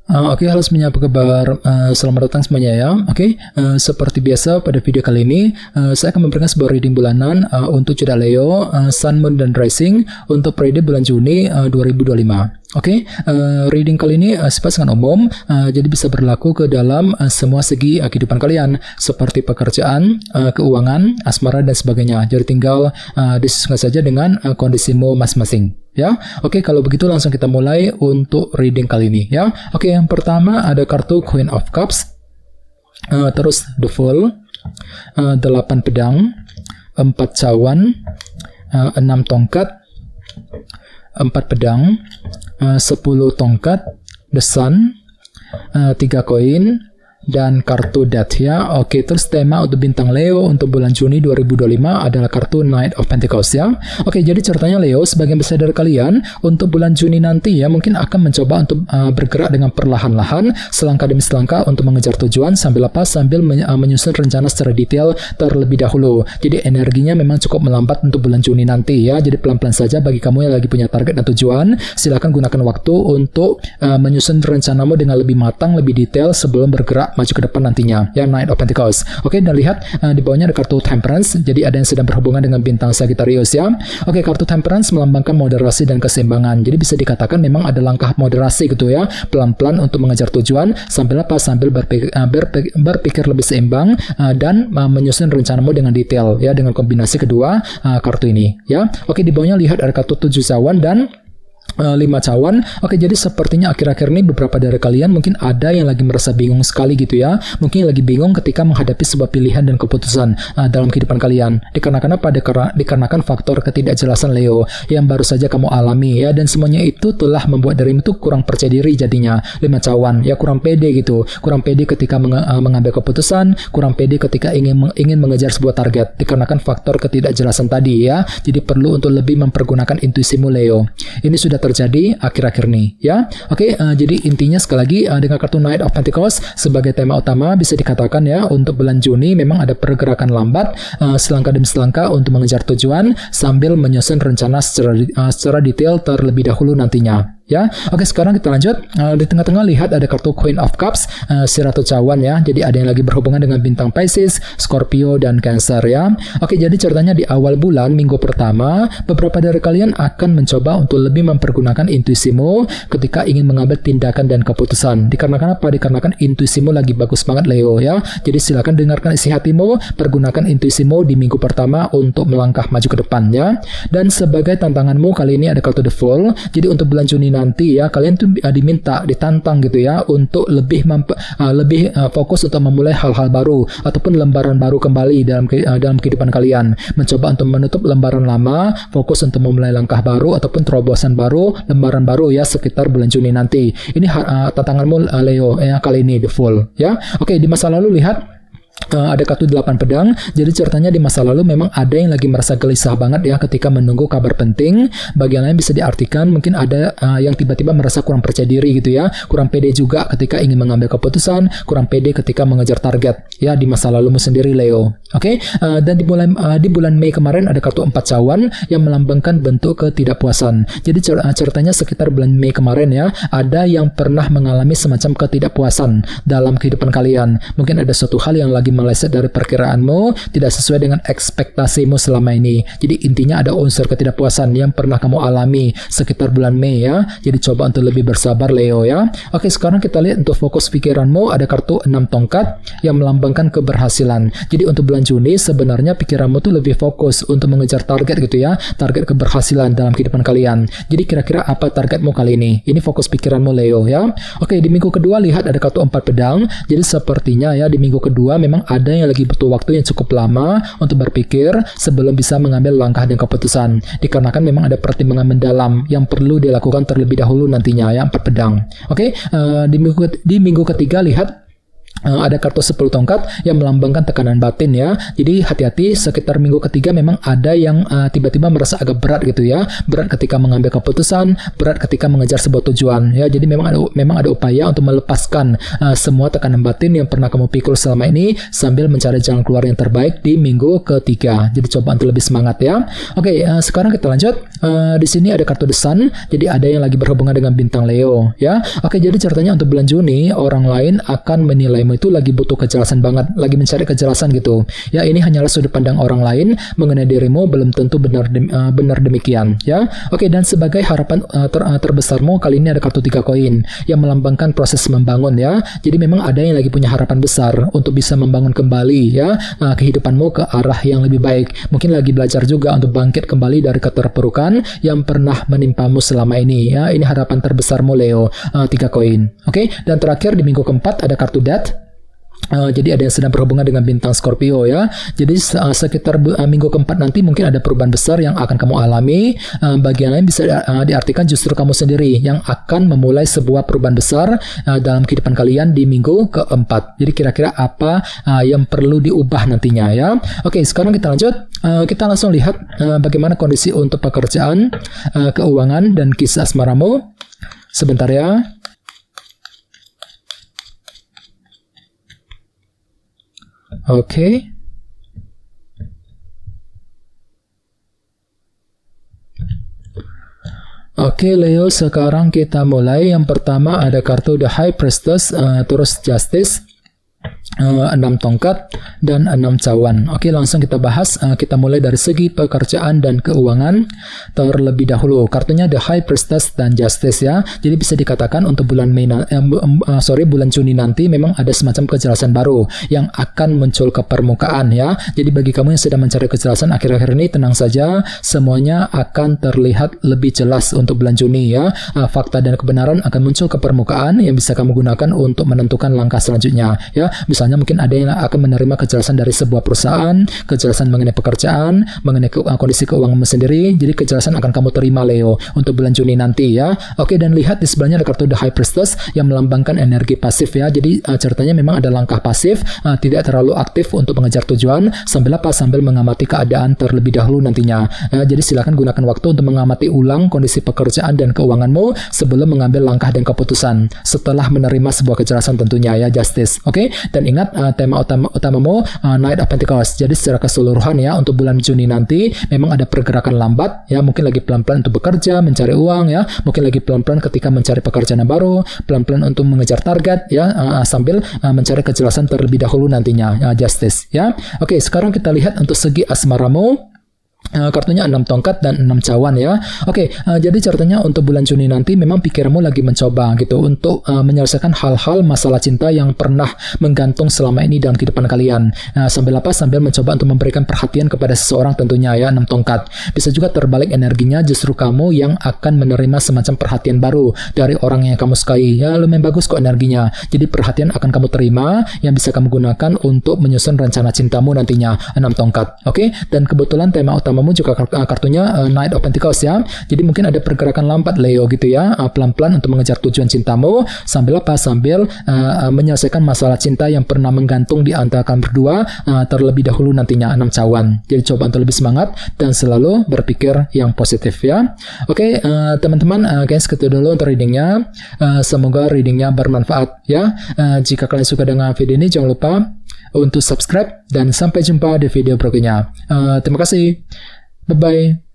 Oke, halo semuanya, apa kabar? Selamat datang semuanya ya. Oke, seperti biasa pada video kali ini saya akan memberikan sebuah reading bulanan untuk zodiak Leo, Sun, Moon, dan Rising untuk periode bulan Juni 2025. Oke, reading kali ini sifat sangat umum, jadi bisa berlaku ke dalam semua segi kehidupan kalian, seperti pekerjaan, keuangan, asmara, dan sebagainya. Jadi tinggal disesuaikan saja dengan kondisimu masing-masing. Ya, oke, kalau begitu langsung kita mulai untuk reading kali ini ya. Oke, yang pertama ada kartu Queen of Cups, terus The Fool, 8 pedang, 4 cawan, 6 tongkat, 4 pedang, 10 tongkat, The Sun, 3 koin, dan kartu Death ya. Oke, terus tema untuk bintang Leo untuk bulan Juni 2025 adalah kartu Knight of Pentacles ya. Oke, jadi ceritanya Leo, sebagian besar dari kalian untuk bulan Juni nanti ya mungkin akan mencoba untuk bergerak dengan perlahan-lahan, selangkah demi selangkah untuk mengejar tujuan sambil menyusun rencana secara detail terlebih dahulu. Jadi energinya memang cukup melambat untuk bulan Juni nanti ya. Jadi pelan-pelan saja bagi kamu yang lagi punya target dan tujuan, silakan gunakan waktu untuk menyusun rencanamu dengan lebih matang, lebih detail sebelum bergerak maju ke depan nantinya ya. Knight of Pentacles. Oke, dan lihat di bawahnya ada kartu Temperance, jadi ada yang sedang berhubungan dengan bintang Sagittarius ya. Oke, kartu Temperance melambangkan moderasi dan keseimbangan, jadi bisa dikatakan memang ada langkah moderasi gitu ya, pelan-pelan untuk mengejar tujuan sambil berpikir lebih seimbang dan menyusun rencanamu dengan detail ya, dengan kombinasi kedua kartu ini ya. Oke, di bawahnya lihat ada kartu 7 cawan dan 5 cawan. Oke, jadi sepertinya akhir-akhir ini beberapa dari kalian mungkin ada yang lagi merasa bingung sekali gitu ya. Mungkin lagi bingung ketika menghadapi sebuah pilihan dan keputusan dalam kehidupan kalian. Dikarenakan apa? Dikarenakan faktor ketidakjelasan Leo yang baru saja kamu alami ya, dan semuanya itu telah membuat dirimu itu kurang percaya diri jadinya. 5 cawan ya, kurang pede gitu. Kurang pede ketika mengambil keputusan, kurang pede ketika ingin mengejar sebuah target dikarenakan faktor ketidakjelasan tadi ya. Jadi perlu untuk lebih mempergunakan intuisimu Leo. Ini sudah terjadi akhir-akhir ini ya. Oke, jadi intinya sekali lagi dengan kartu Knight of Pentacles sebagai tema utama bisa dikatakan ya, untuk bulan Juni memang ada pergerakan lambat, selangkah demi selangkah untuk mengejar tujuan sambil menyusun rencana secara detail terlebih dahulu nantinya ya. Oke, sekarang kita lanjut. Di tengah-tengah lihat ada kartu Queen of Cups, si Ratu Cawan ya. Jadi ada yang lagi berhubungan dengan bintang Pisces, Scorpio, dan Cancer ya. Oke, jadi ceritanya di awal bulan minggu pertama beberapa dari kalian akan mencoba untuk lebih mempergunakan intuisimu ketika ingin mengambil tindakan dan keputusan. Dikarenakan apa? Dikarenakan intuisimu lagi bagus banget Leo ya. Jadi silakan dengarkan isi hatimu, pergunakan intuisimu di minggu pertama untuk melangkah maju ke depan ya. Dan sebagai tantanganmu kali ini ada kartu The Fool. Jadi untuk bulan Juni nanti ya, kalian tuh ditantang gitu ya untuk lebih fokus untuk memulai hal-hal baru ataupun lembaran baru kembali dalam kehidupan kalian. Mencoba untuk menutup lembaran lama, fokus untuk memulai langkah baru ataupun terobosan baru, lembaran baru ya sekitar bulan Juni nanti. Ini tantanganmu Leo ya kali ini, The Fool ya. Oke, di masa lalu lihat ada kartu 8 pedang. Jadi ceritanya di masa lalu memang ada yang lagi merasa gelisah banget ya ketika menunggu kabar penting. Bagian lain bisa diartikan mungkin ada yang tiba-tiba merasa kurang percaya diri gitu ya, kurang pede juga ketika ingin mengambil keputusan, kurang pede ketika mengejar target ya di masa lalumu sendiri Leo. Oke, dan di bulan Mei kemarin ada kartu 4 cawan yang melambangkan bentuk ketidakpuasan. Jadi ceritanya sekitar bulan Mei kemarin ya, ada yang pernah mengalami semacam ketidakpuasan dalam kehidupan kalian. Mungkin ada suatu hal yang lagi meleset dari perkiraanmu, tidak sesuai dengan ekspektasimu selama ini. Jadi intinya ada unsur ketidakpuasan yang pernah kamu alami sekitar bulan Mei ya. Jadi coba untuk lebih bersabar Leo ya. Oke, sekarang kita lihat untuk fokus pikiranmu ada kartu 6 tongkat yang melambangkan keberhasilan. Jadi untuk bulan Juni sebenarnya pikiranmu tuh lebih fokus untuk mengejar target gitu ya, target keberhasilan dalam kehidupan kalian. Jadi kira-kira apa targetmu kali ini? Ini fokus pikiranmu Leo ya. Oke, di minggu kedua lihat ada kartu 4 pedang. Jadi sepertinya ya di minggu kedua memang ada yang lagi butuh waktu yang cukup lama untuk berpikir sebelum bisa mengambil langkah dan keputusan. Dikarenakan memang ada pertimbangan mendalam yang perlu dilakukan terlebih dahulu nantinya ya, 4 pedang. Oke, di minggu ketiga lihat ada kartu 10 tongkat yang melambangkan tekanan batin ya. Jadi hati-hati sekitar minggu ketiga memang ada yang tiba-tiba merasa agak berat gitu ya. Berat ketika mengambil keputusan, berat ketika mengejar sebuah tujuan ya. Jadi memang ada upaya untuk melepaskan semua tekanan batin yang pernah kamu pikul selama ini sambil mencari jalan keluar yang terbaik di minggu ketiga. Jadi coba untuk lebih semangat ya. Oke, sekarang kita lanjut. Di sini ada kartu The Sun. Jadi ada yang lagi berhubungan dengan bintang Leo ya. Oke, jadi ceritanya untuk bulan Juni orang lain akan menilaimu itu lagi butuh kejelasan banget, lagi mencari kejelasan gitu. Ya, ini hanyalah sudut pandang orang lain mengenai dirimu, belum tentu benar demikian ya. Oke, dan sebagai harapan terbesarmu kali ini ada kartu 3 koin yang melambangkan proses membangun ya. Jadi memang ada yang lagi punya harapan besar untuk bisa membangun kembali ya kehidupanmu ke arah yang lebih baik. Mungkin lagi belajar juga untuk bangkit kembali dari keterpurukan yang pernah menimpamu selama ini ya. Ini harapan terbesarmu Leo, 3 koin. Oke, dan terakhir di minggu keempat ada kartu Death. Jadi ada yang sedang berhubungan dengan bintang Scorpio ya. Jadi sekitar minggu keempat nanti mungkin ada perubahan besar yang akan kamu alami. Bagian lain bisa diartikan justru kamu sendiri yang akan memulai sebuah perubahan besar dalam kehidupan kalian di minggu keempat. Jadi kira-kira apa yang perlu diubah nantinya ya. Oke, sekarang kita lanjut. Kita langsung lihat bagaimana kondisi untuk pekerjaan, keuangan, dan kisah asmaramu. Sebentar ya. Oke. Oke Leo, sekarang kita mulai. Yang pertama ada kartu The High Priestess, terus Justice, 6 tongkat dan 6 cawan. Oke, langsung kita bahas. Kita mulai dari segi pekerjaan dan keuangan terlebih dahulu. Kartunya The High Priestess dan Justice ya. Jadi bisa dikatakan untuk bulan bulan Juni nanti memang ada semacam kejelasan baru yang akan muncul ke permukaan ya. Jadi bagi kamu yang sedang mencari kejelasan akhir-akhir ini, tenang saja, semuanya akan terlihat lebih jelas untuk bulan Juni ya. Fakta dan kebenaran akan muncul ke permukaan yang bisa kamu gunakan untuk menentukan langkah selanjutnya ya. Misalnya mungkin ada yang akan menerima kejelasan dari sebuah perusahaan, kejelasan mengenai pekerjaan, mengenai kondisi keuanganmu sendiri. Jadi kejelasan akan kamu terima Leo untuk bulan Juni nanti ya. Oke, dan lihat di sebelahnya ada kartu The High Priestess yang melambangkan energi pasif ya. Jadi ceritanya memang ada langkah pasif, tidak terlalu aktif untuk mengejar tujuan, sambil mengamati keadaan terlebih dahulu nantinya. Jadi silakan gunakan waktu untuk mengamati ulang kondisi pekerjaan dan keuanganmu sebelum mengambil langkah dan keputusan setelah menerima sebuah kejelasan tentunya ya, Justice. Oke, dan ingat tema utamamu Knight of Pentacles. Jadi secara keseluruhan ya untuk bulan Juni nanti memang ada pergerakan lambat ya, mungkin lagi pelan-pelan untuk bekerja, mencari uang ya, mungkin lagi pelan-pelan ketika mencari pekerjaan yang baru, pelan-pelan untuk mengejar target ya, sambil mencari kejelasan terlebih dahulu nantinya ya, Justice ya. Oke, sekarang kita lihat untuk segi asmaramu. Kartunya 6 tongkat dan 6 cawan ya. Oke, jadi ceritanya untuk bulan Juni nanti memang pikiranmu lagi mencoba gitu untuk menyelesaikan hal-hal masalah cinta yang pernah menggantung selama ini dalam kehidupan kalian. Sambil mencoba untuk memberikan perhatian kepada seseorang tentunya ya, 6 tongkat. Bisa juga terbalik energinya, justru kamu yang akan menerima semacam perhatian baru dari orang yang kamu sukai. Ya, lumayan bagus kok energinya. Jadi perhatian akan kamu terima yang bisa kamu gunakan untuk menyusun rencana cintamu nantinya, 6 tongkat. Oke, dan kebetulan tema utamamu juga kartunya Knight of Pentacles ya. Jadi mungkin ada pergerakan lambat Leo gitu ya, pelan-pelan untuk mengejar tujuan cintamu sambil menyelesaikan masalah cinta yang pernah menggantung di antara kalian berdua terlebih dahulu nantinya, 6 cawan. Jadi coba untuk lebih semangat dan selalu berpikir yang positif ya. Oke, teman-teman, guys, segitu dulu untuk readingnya. Semoga readingnya bermanfaat ya. Jika kalian suka dengan video ini, jangan lupa untuk subscribe dan sampai jumpa di video berikutnya. Terima kasih. Bye-bye.